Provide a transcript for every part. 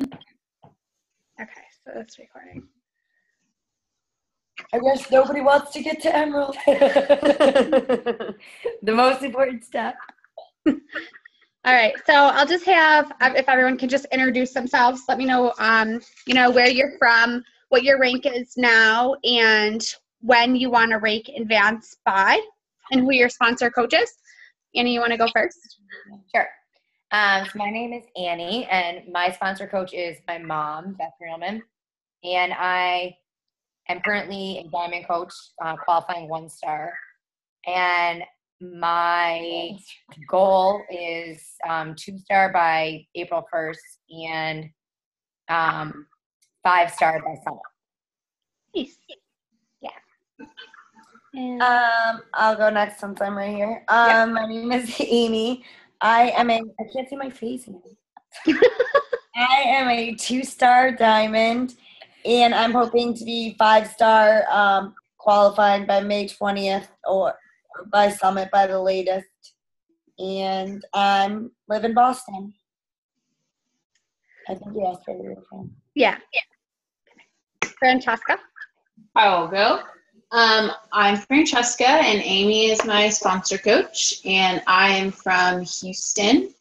Okay, so that's recording. I guess nobody wants to get to Emerald. The most important step. All right, so I'll just have, if everyone can just introduce themselves, let me know, where you're from, what your rank is now, and when you want to rank advance by, and who your sponsor coach is. Annie, you want to go first? Sure. So my name is Annie, and my sponsor coach is my mom, Beth Reelman, and I am currently a diamond coach, qualifying 1-star, and my goal is 2-star by April 1st and 5-star by summer. Nice. Yeah. And I'll go next since I'm right here. My name is Amy. I can't see my face now. I am a 2-star diamond, and I'm hoping to be 5-star qualifying by May 20th or by Summit by the latest. And I live in Boston. I think you asked where you were from. yeah. Francesca? I'll go. I'm Francesca, and Amy is my sponsor coach, and I am from Houston.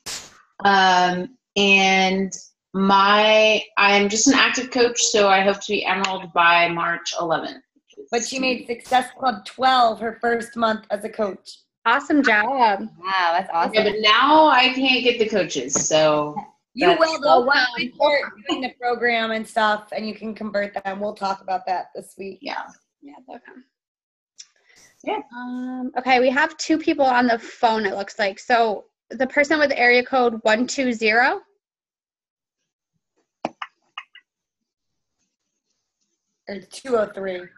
And I am just an active coach, so I hope to be Emerald by March 11th. But she made Success Club 12 her first month as a coach. Awesome job. Wow, that's awesome. Yeah, but now I can't get the coaches, so. You will, though. Once we start doing the program and stuff, and you can convert them. We'll talk about that this week. Yeah. Yeah, they'll come. Yeah. Okay, we have 2 people on the phone, it looks like. So the person with area code 120. Or 203.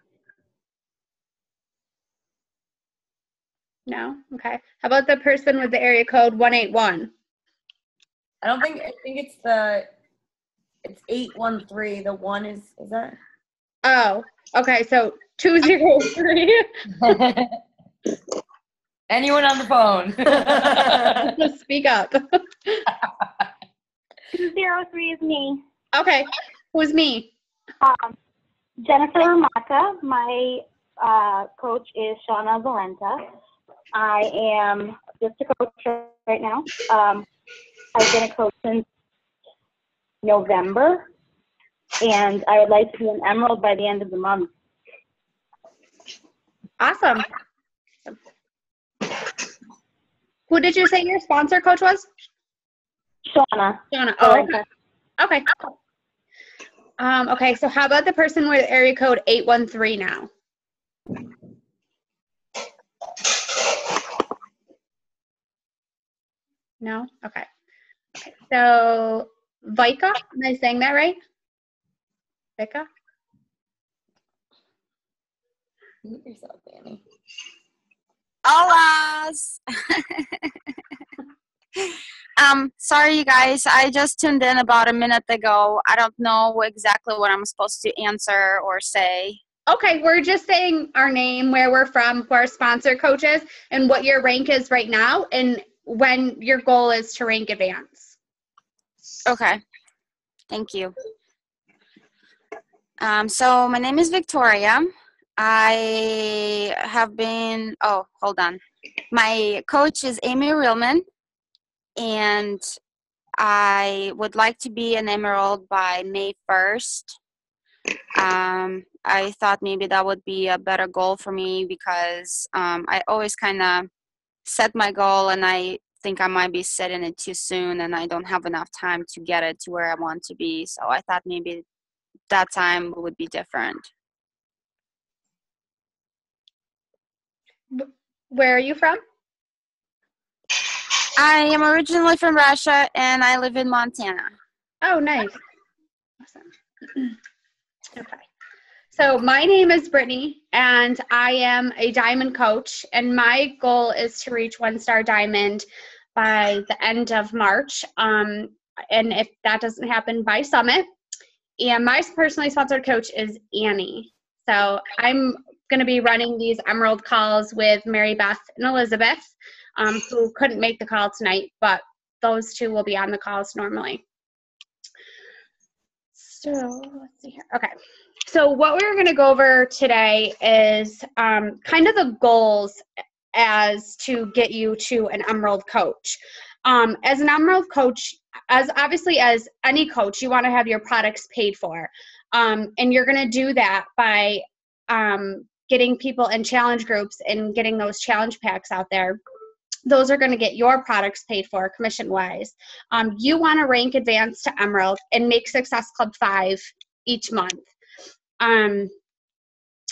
No? Okay. How about the person with the area code 181? I think it's 813. The one is that? Oh, okay. So 203. Anyone on the phone? Just speak up. 203 is me. Okay. Who's me? Jennifer Mata. My coach is Shauna Valenta. I am just a coach right now. I've been a coach since November, and I would like to be an Emerald by the end of the month. Awesome. Who did you say your sponsor coach was? Shauna. Shauna. Oh, okay. Okay. Okay, so how about the person with area code 813 now? No? Okay. Okay, so Vika, am I saying that right? Vika? Mute yourself, Annie. Hola. Sorry, you guys. I just tuned in about a minute ago. I don't know exactly what I'm supposed to answer or say. Okay, we're just saying our name, where we're from, who our sponsor coach is, and what your rank is right now, and when your goal is to rank advance. Okay. Thank you. So my name is Victoria. I have been, hold on. My coach is Amy Reelman, and I would like to be an Emerald by May 1st. I thought maybe that would be a better goal for me because I always kind of set my goal and I think I might be setting it too soon and I don't have enough time to get it to where I want to be. So I thought maybe that time would be different. Where are you from? I am originally from Russia and I live in Montana. Oh, nice. Awesome. Okay. So my name is Brittany and I am a diamond coach and my goal is to reach 1-star diamond by the end of March. And if that doesn't happen by Summit, and my personally sponsored coach is Annie. So I'm going to be running these Emerald calls with Mary Beth and Elizabeth, who couldn't make the call tonight, but those 2 will be on the calls normally. So let's see here. Okay. So what we're going to go over today is kind of the goals as to get you to an Emerald coach. As an Emerald coach, as obviously as any coach, you want to have your products paid for. And you're going to do that by getting people in challenge groups and getting those challenge packs out there. Those are going to get your products paid for commission-wise. You want to rank advanced to Emerald and make Success Club 5 each month. And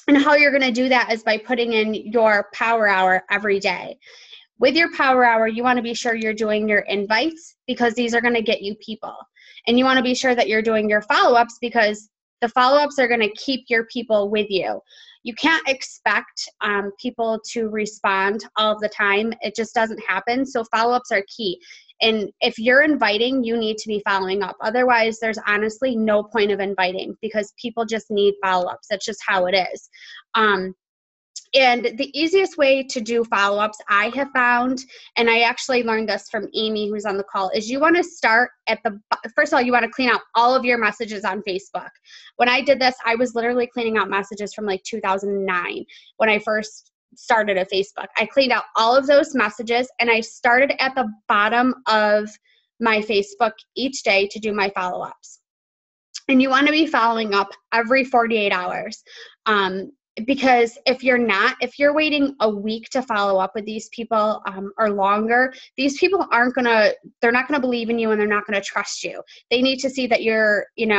how you're going to do that is by putting in your power hour every day. With your power hour, you want to be sure you're doing your invites because these are going to get you people. And you want to be sure that you're doing your follow-ups because the follow-ups are going to keep your people with you. You can't expect people to respond all the time. It just doesn't happen. So follow-ups are key. And if you're inviting, you need to be following up. Otherwise, there's honestly no point of inviting because people just need follow-ups. That's just how it is. And the easiest way to do follow-ups I have found, and I actually learned this from Amy who's on the call, is you want to start at first of all, you want to clean out all of your messages on Facebook. When I did this, I was literally cleaning out messages from like 2009 when I first started at Facebook. I cleaned out all of those messages and I started at the bottom of my Facebook each day to do my follow-ups. And you want to be following up every 48 hours. Because if you're waiting a week to follow up with these people or longer, these people they're not going to believe in you and they're not going to trust you. They need to see that you're in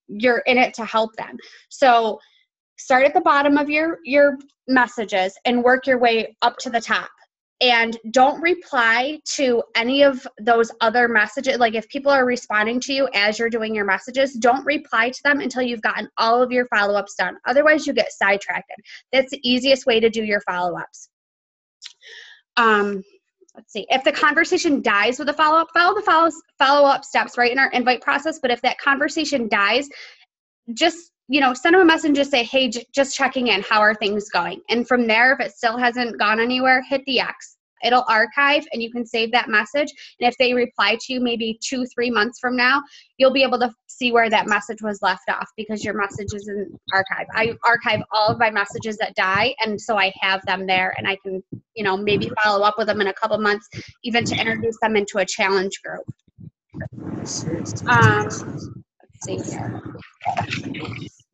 it to help them. So start at the bottom of your messages and work your way up to the top. And don't reply to any of those other messages. Like if people are responding to you as you're doing your messages, don't reply to them until you've gotten all of your follow-ups done. Otherwise, you get sidetracked. That's the easiest way to do your follow-ups. Let's see. If the conversation dies with a follow-up, follow the follow-up steps right in our invite process. But if that conversation dies, just send them a message and just say, hey, just checking in. How are things going? And from there, if it still hasn't gone anywhere, hit the X. It'll archive and you can save that message. And if they reply to you maybe 2-3 months from now, you'll be able to see where that message was left off because your message is in archive. I archive all of my messages that die. And so I have them there and I can, maybe follow up with them in a couple months, even to introduce them into a challenge group. Let's see here.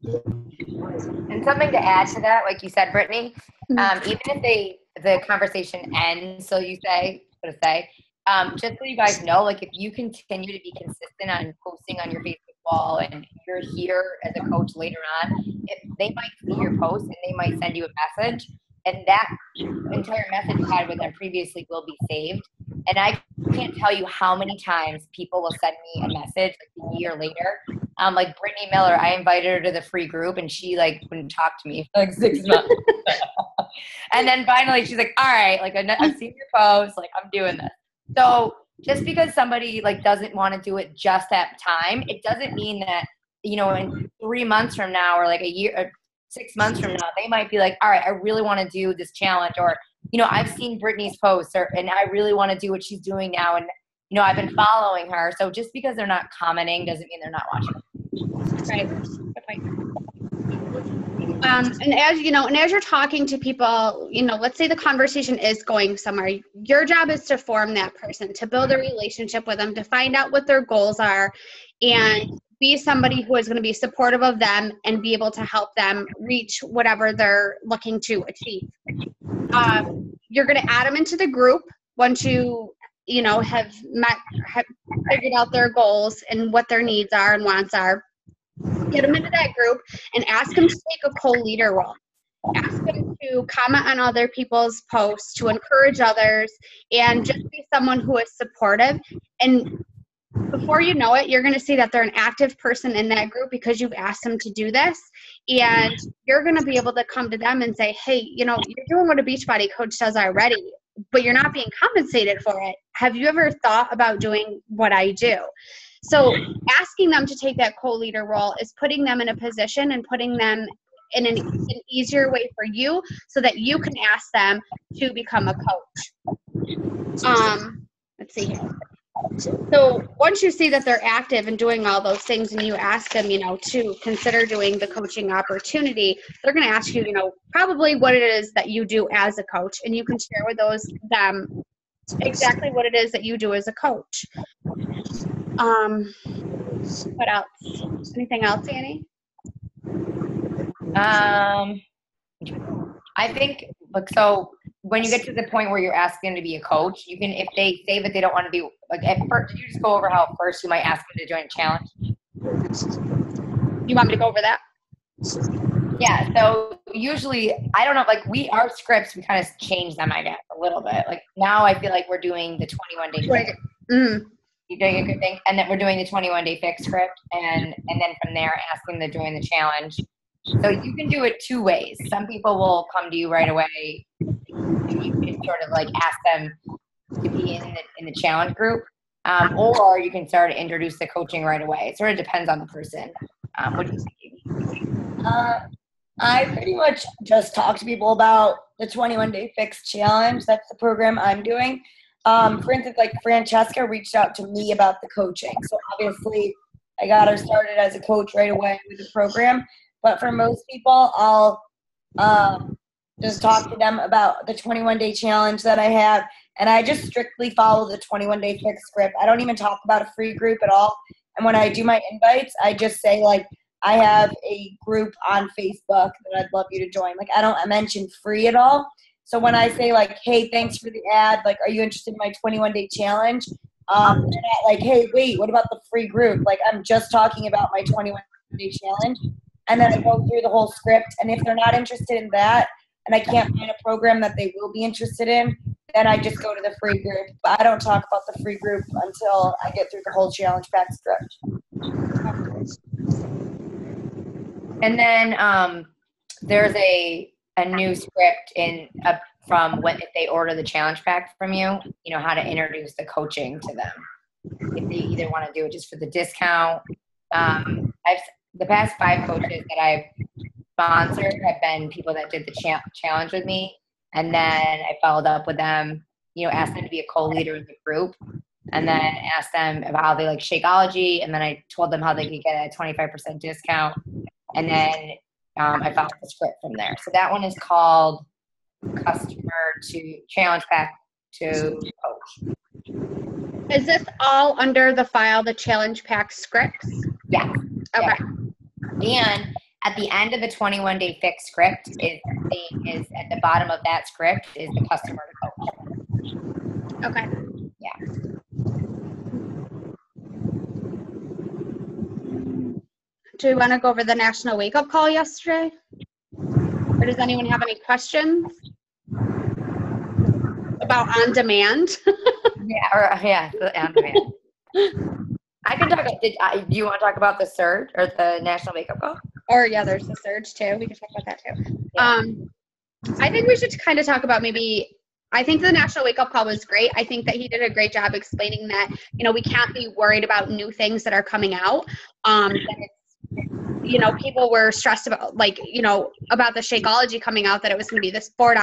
And something to add to that, like you said, Brittany, even if the conversation ends, so you say, just so you guys know, like if you continue to be consistent on posting on your Facebook wall and you're here as a coach later on, they might see your post and they might send you a message, and that entire message you had with them previously will be saved. And I can't tell you how many times people will send me a message like a year later. Like Brittany Miller, I invited her to the free group and she wouldn't talk to me for 6 months. And then finally she's like, all right, I've seen your post, I'm doing this. So just because somebody doesn't want to do it just at time, it doesn't mean that, in 3 months from now or a year or 6 months from now, they might be like, all right, I really want to do this challenge, or, I've seen Brittany's posts and I really want to do what she's doing now. And, I've been following her. So just because they're not commenting doesn't mean they're not watching. Right. And as you're talking to people, let's say the conversation is going somewhere. Your job is to form that person, to build a relationship with them, to find out what their goals are, and be somebody who is going to be supportive of them and be able to help them reach whatever they're looking to achieve. You're going to add them into the group once you have figured out their goals and what their needs are and wants are. Get them into that group and ask them to take a co-leader role. Ask them to comment on other people's posts, to encourage others, and just be someone who is supportive. And before you know it, you're going to see that they're an active person in that group because you've asked them to do this. And you're going to be able to come to them and say, hey, you're doing what a Beachbody coach does already, but you're not being compensated for it. Have you ever thought about doing what I do? So asking them to take that co-leader role is putting them in a position and putting them in an easier way for you so that you can ask them to become a coach. Let's see here. So once you see that they're active and doing all those things and you ask them, to consider doing the coaching opportunity, they're going to ask you, probably what it is that you do as a coach, and you can share with them exactly what it is that you do as a coach. What else? Anything else, Annie? I think, so when you get to the point where you're asking them to be a coach, you can, if they say that they don't want to be, like at first, did you just go over how at first you might ask them to join a challenge? You want me to go over that? Yeah, so usually, I don't know, like our scripts, we kind of change them, I guess, a little bit. Like now I feel like we're doing the 21-day fix. You're doing a good thing. And then we're doing the 21-day fix script. And then from there, asking them to join the challenge. So you can do it two ways. Some people will come to you right away. And you can sort of like ask them to be in the challenge group. Or you can start to introduce the coaching right away. It sort of depends on the person. What do you think? I pretty much just talk to people about the 21-day fix challenge. That's the program I'm doing. For instance, like Francesca reached out to me about the coaching. So obviously I got her started as a coach right away with the program. But for most people, I'll just talk to them about the 21-day challenge that I have. And I just strictly follow the 21-day fix script. I don't even talk about a free group at all. And when I do my invites, I just say, like, I have a group on Facebook that I'd love you to join. Like, I don't mention free at all. So when I say, like, hey, thanks for the ad, like, are you interested in my 21-day challenge? They're not like, hey, wait, what about the free group? Like, I'm just talking about my 21-day challenge. And then I go through the whole script. And if they're not interested in that, and I can't find a program that they will be interested in, then I just go to the free group. But I don't talk about the free group until I get through the whole challenge pack script. And then there's a new script from when if they order the challenge pack from you, how to introduce the coaching to them. If they either want to do it just for the discount. The past 5 coaches that I've sponsored have been people that did the challenge with me. And then I followed up with them, asked them to be a co-leader in the group. And then asked them about how they like Shakeology. And then I told them how they could get a 25% discount. And then I found the script from there. So that one is called Customer to Challenge Pack to Coach. Is this all under the file, the challenge pack scripts? Yeah. Okay. Yeah. And at the end of the 21-day fix script is at the bottom of that script is the customer to coach. Okay. Yeah. Do we want to go over the National Wake Up Call yesterday? Or does anyone have any questions about on demand? Yeah, on demand. I can talk. Do you want to talk about the surge or the National Wake Up Call? Or yeah, there's the surge too. We can talk about that too. Yeah. I think we should kind of talk about I think the National Wake Up Call was great. I think that he did a great job explaining that, we can't be worried about new things that are coming out. That it's, people were stressed about, about the Shakeology coming out, that it was going to be this $4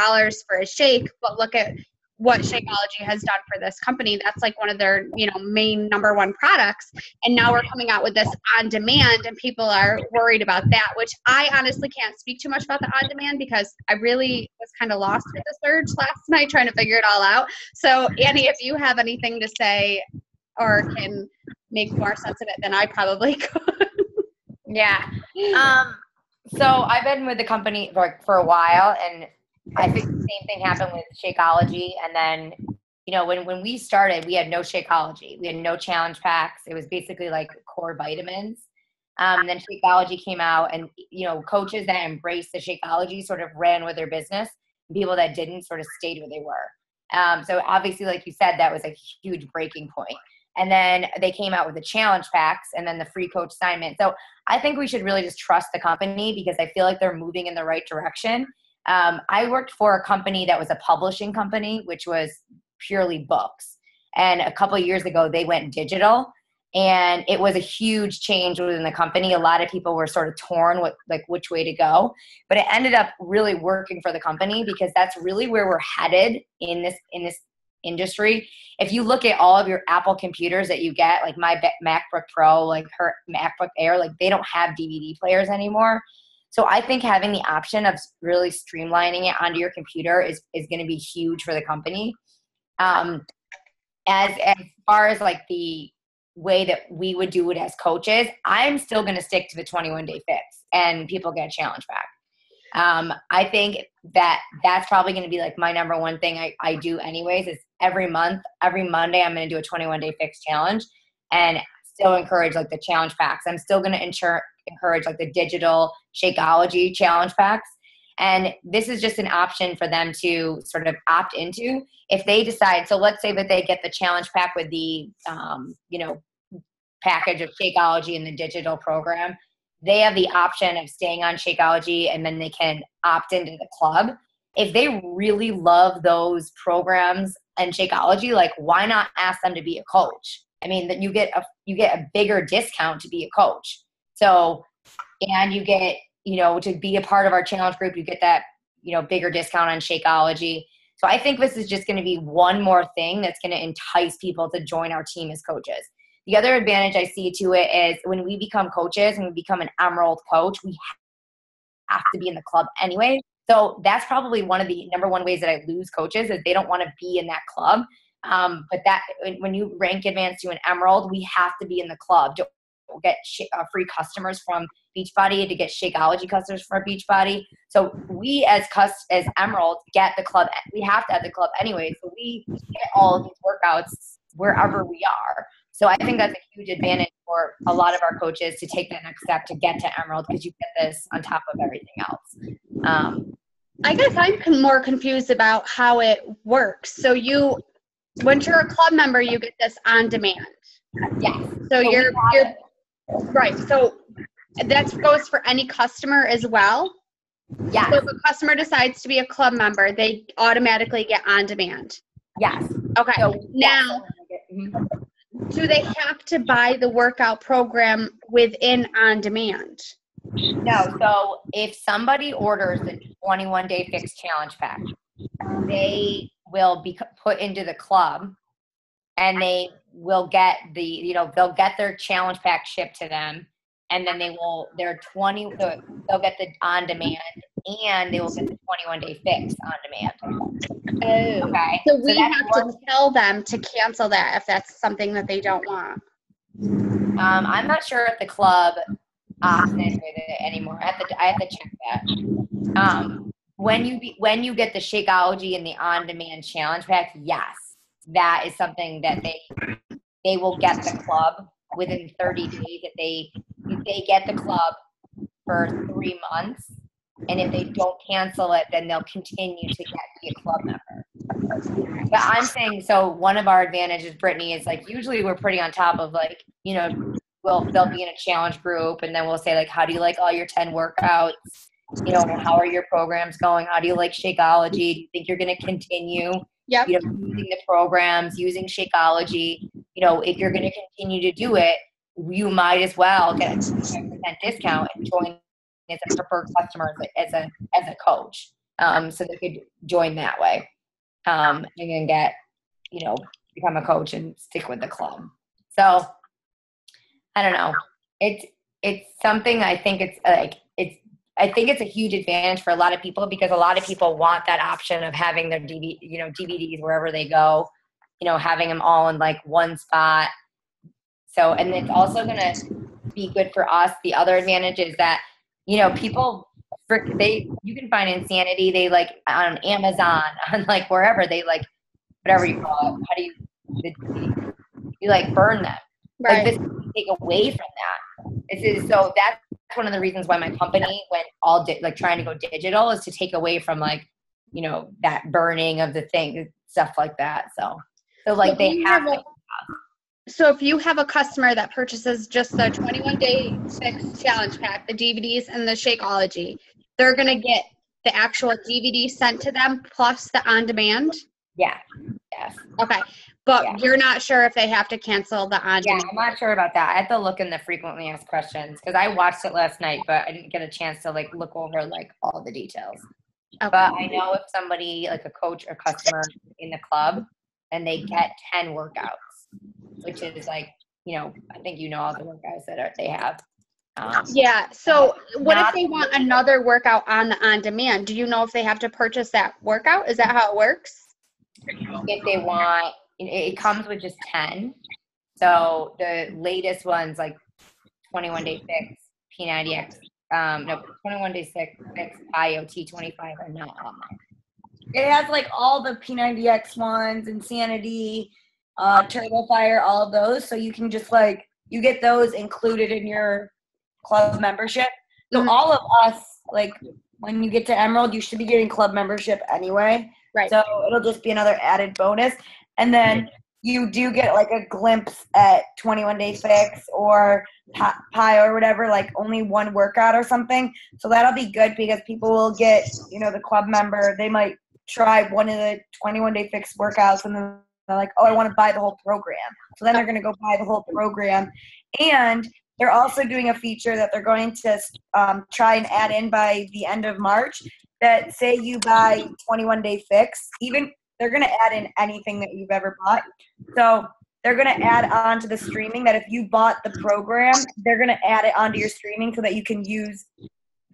for a shake. But look at what Shakeology has done for this company. That's like one of their, main number one products. And now we're coming out with this on demand, and people are worried about that, which I honestly can't speak too much about the on demand because I really was kind of lost with the surge last night trying to figure it all out. So Annie, if you have anything to say or can make more sense of it than I probably could. Yeah. So I've been with the company for a while, and I think the same thing happened with Shakeology. And then, when we started, we had no Shakeology. We had no challenge packs. It was basically like core vitamins. And then Shakeology came out, and, coaches that embraced the Shakeology sort of ran with their business. People that didn't sort of stayed where they were. So obviously, like you said, that was a huge breaking point. And then they came out with the challenge packs and then the free coach assignment. So I think we should really just trust the company because I feel like they're moving in the right direction. I worked for a company that was a publishing company, which was purely books. And a couple of years ago, they went digital. And it was a huge change within the company. A lot of people were sort of torn with which way to go. But it ended up really working for the company because that's really where we're headed in this industry. If you look at all of your Apple computers that you get, like my MacBook Pro, like her MacBook Air, like they don't have DVD players anymore. So I think having the option of really streamlining it onto your computer is going to be huge for the company. As far as like the way that we would do it as coaches, I'm still going to stick to the 21-day fix and people get a challenge back. I think that's probably going to be like my number one thing I do anyways is every month, every Monday, I'm going to do a 21-day fix challenge and still encourage like the challenge packs. I'm still going to encourage like the digital Shakeology challenge packs. And this is just an option for them to sort of opt into if they decide. So let's say that they get the challenge pack with the, package of Shakeology and the digital program. They have the option of staying on Shakeology and then they can opt into the club. If they really love those programs and Shakeology, like why not ask them to be a coach? I mean, that you get a bigger discount to be a coach. So, and you get, to be a part of our challenge group, you get that, bigger discount on Shakeology. So I think this is just going to be one more thing that's going to entice people to join our team as coaches. The other advantage I see to it is when we become coaches and we become an Emerald coach, we have to be in the club anyway. So that's probably one of the number one ways that I lose coaches is they don't want to be in that club. But that when you rank advanced to an Emerald, we have to be in the club to get free customers from Beachbody, to get Shakeology customers from Beachbody. So we as Emerald get the club. We have to have the club anyway. So we get all of these workouts wherever we are. So I think that's a huge advantage for a lot of our coaches to take that next step to get to Emerald because you get this on top of everything else. I guess I'm more confused about how it works. So once you're a club member, you get this on demand. Yes. So you're right. So that goes for any customer as well. Yes. So if a customer decides to be a club member, they automatically get on demand. Yes. Okay. So now, do they have to buy the workout program within on demand? No. So if somebody orders the 21-day fix challenge pack, they will be put into the club and they will get they'll get their challenge pack shipped to them. And then they'll get the on demand and they will get the 21-day fix on demand. Oh, okay. So we have to tell them to cancel that if that's something that they don't want. I'm not sure if the club opts in with it anymore. I have to check that. When you get the Shakeology and the on-demand challenge pack, yes, that is something that they will get the club within 30 days. If they get the club for 3 months, and if they don't cancel it, then they'll continue to be a club member. But I'm saying, so one of our advantages, Brittany, is like usually we're pretty on top of like, they'll be in a challenge group and then we'll say like, how do you like all your 10 workouts? How are your programs going? How do you like Shakeology? Do you think you're going to continue using the programs, using Shakeology? If you're going to continue to do it, you might as well get a 10% discount and join as a preferred customer as a coach. So they could join that way. And then get, become a coach and stick with the club. So I don't know. It's something I think I think it's a huge advantage for a lot of people because a lot of people want that option of having their DVDs wherever they go, having them all in like one spot. So, and it's also going to be good for us. The other advantage is that, people, you can find Insanity. They like on Amazon, on like wherever they like, whatever you call it. How do you like burn them? Right. Like this take away from that. So that's one of the reasons why my company went all trying to go digital is to take away from like, that burning of the thing, stuff like that. So like they have to. So if you have a customer that purchases just the 21-day fix challenge pack, the DVDs and the Shakeology, they're going to get the actual DVD sent to them plus the on-demand? Yeah. Yes. Okay. But you're not sure if they have to cancel the on-demand? Yeah, I'm not sure about that. I have to look in the frequently asked questions because I watched it last night, but I didn't get a chance to like look over like all the details. Okay. But I know if somebody like a coach or customer in the club, and they get 10 workouts, which is like, you know, I think you know all the workouts that they have. Yeah. So what if Not- they want another workout on the on-demand? Do you know if they have to purchase that workout? Is that how it works? If they want, it comes with just 10. So the latest ones like 21 Day Fix, P90X, 21 Day Fix, IoT 25 are not on there. It has like all the P90X ones, Insanity, Turbo Fire, all of those. So you can just like, you get those included in your club membership. So Mhm. all of us, like when you get to Emerald, you should be getting club membership anyway. Right. So it'll just be another added bonus. And then you do get like a glimpse at 21 Day Fix or Pi or whatever, like only one workout or something. So that'll be good because people will get, you know, the club member, they might try one of the 21 Day Fix workouts and then they're like, oh, I want to buy the whole program. So then they're going to go buy the whole program. And they're also doing a feature that they're going to try and add in by the end of March that say you buy 21 Day Fix, even they're going to add in anything that you've ever bought. So they're going to add on to the streaming that if you bought the program, they're going to add it onto your streaming so that you can use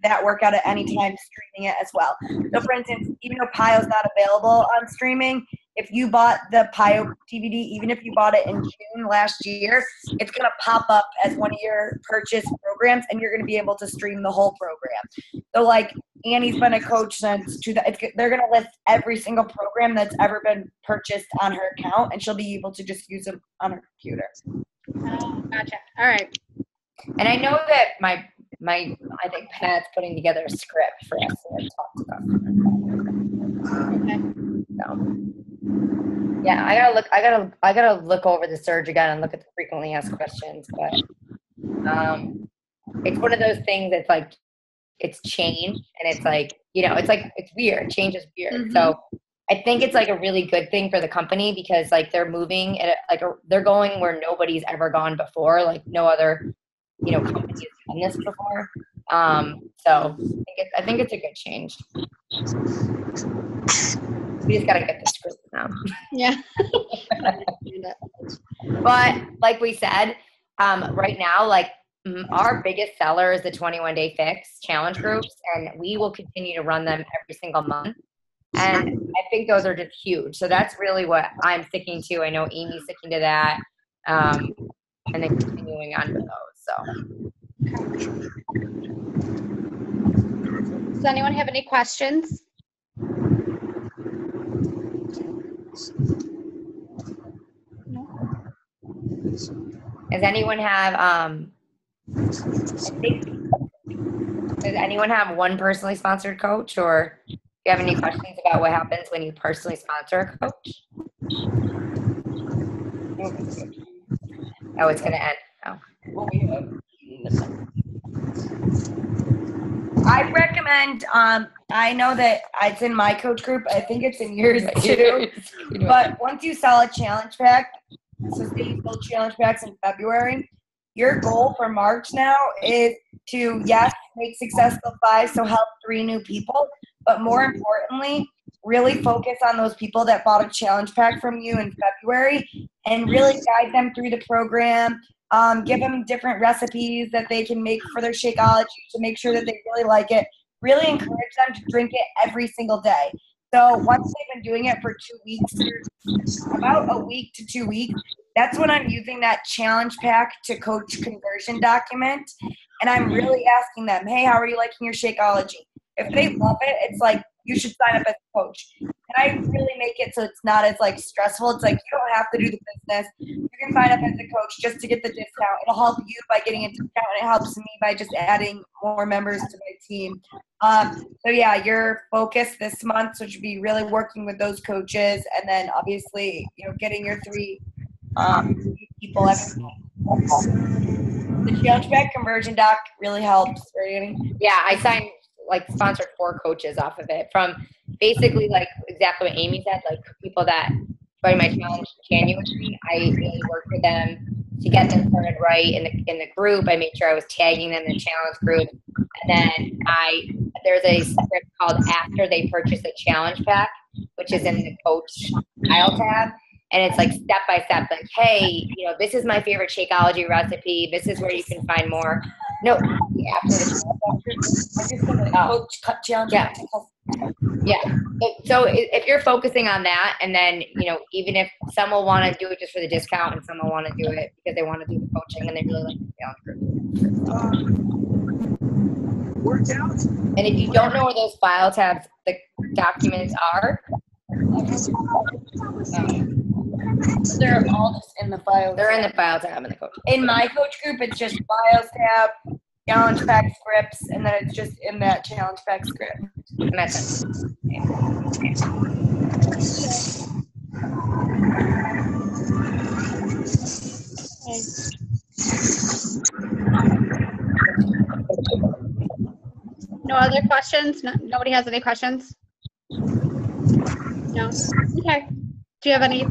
that workout at any time streaming it as well. So for instance, even though Pio's not available on streaming, if you bought the Pio DVD, even if you bought it in June last year, it's going to pop up as one of your purchase programs and you're going to be able to stream the whole program. So like Annie's been a coach since they're going to list every single program that's ever been purchased on her account and she'll be able to just use them on her computer. Gotcha. All right. And I know that my I think Pat's putting together a script for us to talk about. So, yeah, I gotta look over the surge again and look at the frequently asked questions, but it's one of those things that's like it's change and it's like, you know, it's weird. Change is weird. Mhm. So I think it's like a really good thing for the company because like they're moving and they're going where nobody's ever gone before, like no other, you know, company has done this before. So I think it's a good change. We just gotta get the script now. Yeah. But like we said, right now, like our biggest seller is the 21 Day Fix challenge groups, and we will continue to run them every single month. And I think those are just huge. So that's really what I'm sticking to. I know Amy's sticking to that, and then continuing on with those. So. Does anyone have any questions? Does anyone have does anyone have one personally sponsored coach, or do you have any questions about what happens when you personally sponsor a coach? Oh, it's gonna end. Oh. I recommend, I know that it's in my coach group, I think it's in yours too, but once you sell a challenge pack, so say you sold challenge packs in February, your goal for March now is to, yes, make successful 5, so help 3 new people, but more importantly, really focus on those people that bought a challenge pack from you in February and really guide them through the program. Give them different recipes that they can make for their Shakeology to make sure that they really like it. Really encourage them to drink it every single day. So once they've been doing it for 2 weeks, about a week to 2 weeks, that's when I'm using that challenge pack to coach conversion document. And I'm really asking them, hey, how are you liking your Shakeology? If they love it, it's like, you should sign up as a coach. And I really make it so it's not as like stressful. It's like, you don't have to do the business. You can sign up as a coach just to get the discount. It'll help you by getting a discount, and it helps me by just adding more members to my team. So yeah, your focus this month, so should be really working with those coaches, and then obviously, you know, getting your 3 people every month. The challenge pack conversion doc really helps, right, Annie? Yeah, I signed sponsored 4 coaches off of it, from basically like exactly what Amy said, like people that joined my challenge in January. I really worked with them to get them started right in the group. I made sure I was tagging them in the challenge group, and then there's a script called after they purchase a challenge pack, which is in the coach tile tab, And it's like step by step, like, hey, you know, this is my favorite Shakeology recipe. This is where you can find more. No, Coach cut challenge. Yeah. Yeah. So if you're focusing on that, and then, you know, even if some will want to do it just for the discount and some will want to do it because they want to do the coaching and they really like the challenge group. And if you don't know where those file tabs, the documents are, They're all just in the file. they're in the file tab in the coach. In my coach group, it's just files tab, challenge pack scripts, and then it's just in that challenge pack script. And that's it. No other questions? No, nobody has any questions? No? Okay. Do you have any,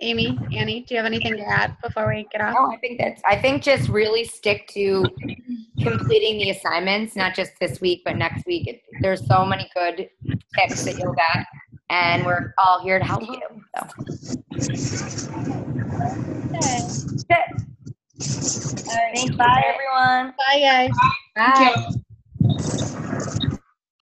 Amy, Annie, do you have anything to add before we get off? No, I think just really stick to completing the assignments, not just this week, but next week. There's so many good tips that you'll get, and we're all here to help you. So. Okay. Bye, everyone. Bye, guys. Bye.